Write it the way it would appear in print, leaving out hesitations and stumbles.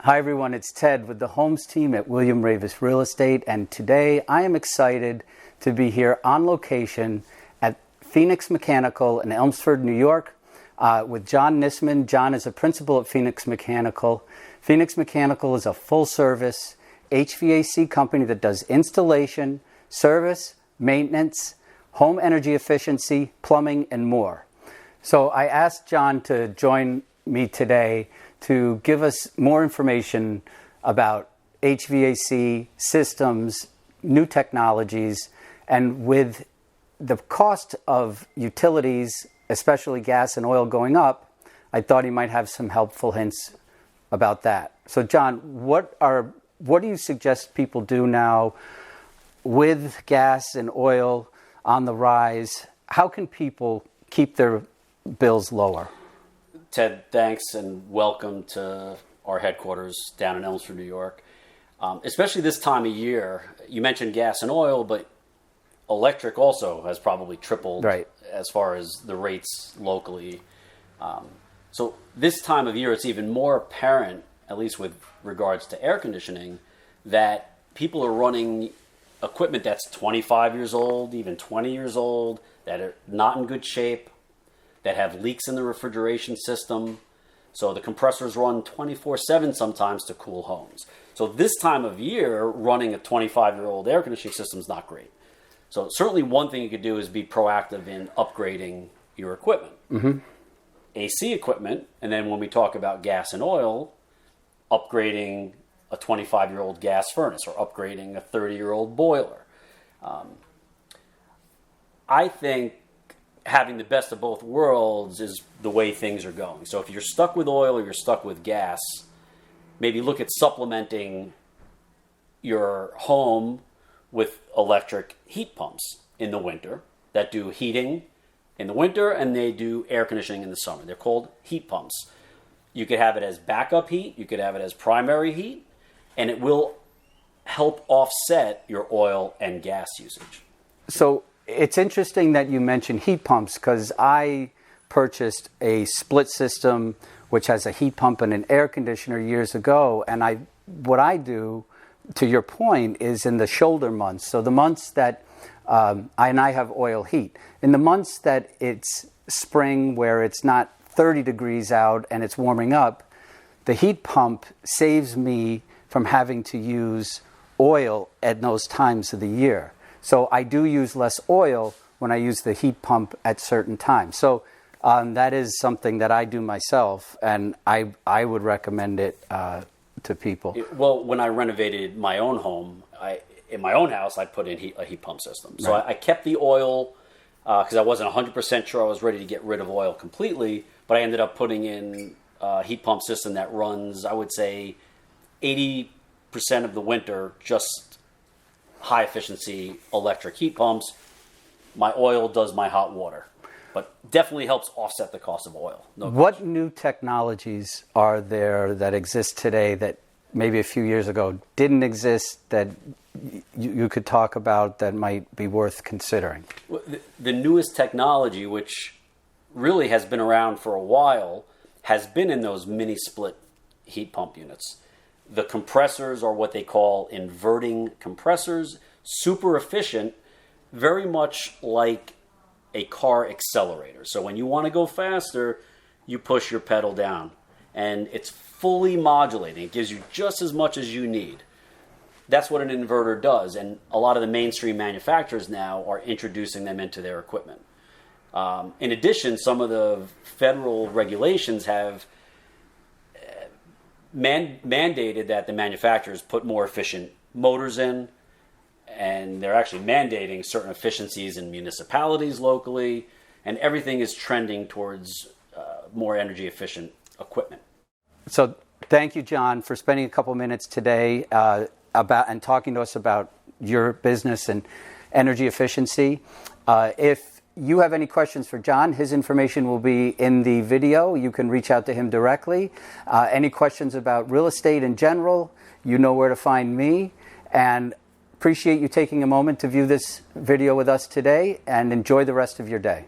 Hi everyone, it's Ted with the Homes team at William Raveis Real Estate, and today I am excited to be here on location at Phoenix Mechanical in Elmsford, New York with Jon Nissman. Jon is a principal at Phoenix Mechanical. Phoenix Mechanical is a full-service HVAC company that does installation, service, maintenance, home energy efficiency, plumbing, and more. So I asked Jon to join me today to give us more information about HVAC systems, new technologies, and with the cost of utilities, especially gas and oil, going up, I thought he might have some helpful hints about that. So Jon, what do you suggest people do now with gas and oil on the rise? How can people keep their bills lower? Ted, thanks and welcome to our headquarters down in Elmsford, New York. Especially this time of year, you mentioned gas and oil, but electric also has probably tripled as far as the rates locally. So this time of year, it's even more apparent, at least with regards to air conditioning, that people are running equipment that's 25 years old, even 20 years old, that are not in good shape, that have leaks in the refrigeration system. So the compressors run 24/7 sometimes to cool homes. So this time of year, running a 25-year-old air conditioning system is not great. So certainly one thing you could do is be proactive in upgrading your equipment. Mm-hmm. AC equipment, and then when we talk about gas and oil, upgrading a 25-year-old gas furnace or upgrading a 30-year-old boiler. I think having the best of both worlds is the way things are going. So if you're stuck with oil or you're stuck with gas, maybe look at supplementing your home with electric heat pumps in the winter that do heating in the winter and they do air conditioning in the summer. They're called heat pumps. You could have it as backup heat, you could have it as primary heat, and it will help offset your oil and gas usage. So it's interesting that you mentioned heat pumps, because I purchased a split system which has a heat pump and an air conditioner years ago, and what I do, to your point, is in the shoulder months. So the months that I have oil heat. In the months that it's spring where it's not 30 degrees out and it's warming up, the heat pump saves me from having to use oil at those times of the year. So I do use less oil when I use the heat pump at certain times. So that is something that I do myself, and I would recommend it to people. Well, when I renovated my own home, in my own house, I put in a heat pump system. So I kept the oil because I wasn't 100% sure I was ready to get rid of oil completely, but I ended up putting in a heat pump system that runs, I would say, 80% of the winter, just high efficiency electric heat pumps. My oil does my hot water, but definitely helps offset the cost of oil. What new technologies are there that exist today that maybe a few years ago didn't exist that you could talk about that might be worth considering? The newest technology, which really has been around for a while, has been in those mini split heat pump units. The compressors are what they call inverting compressors, super efficient, very much like a car accelerator. So when you want to go faster, you push your pedal down, and it's fully modulating. It gives you just as much as you need. That's what an inverter does, and a lot of the mainstream manufacturers now are introducing them into their equipment. In addition, some of the federal regulations have mandated that the manufacturers put more efficient motors in, and they're actually mandating certain efficiencies in municipalities locally, and everything is trending towards more energy efficient equipment. So thank you, Jon, for spending a couple minutes today about and talking to us about your business and energy efficiency. If you have any questions for Jon, his information will be in the video. You can reach out to him directly. Any questions about real estate in general, you know where to find me. And appreciate you taking a moment to view this video with us today, and enjoy the rest of your day.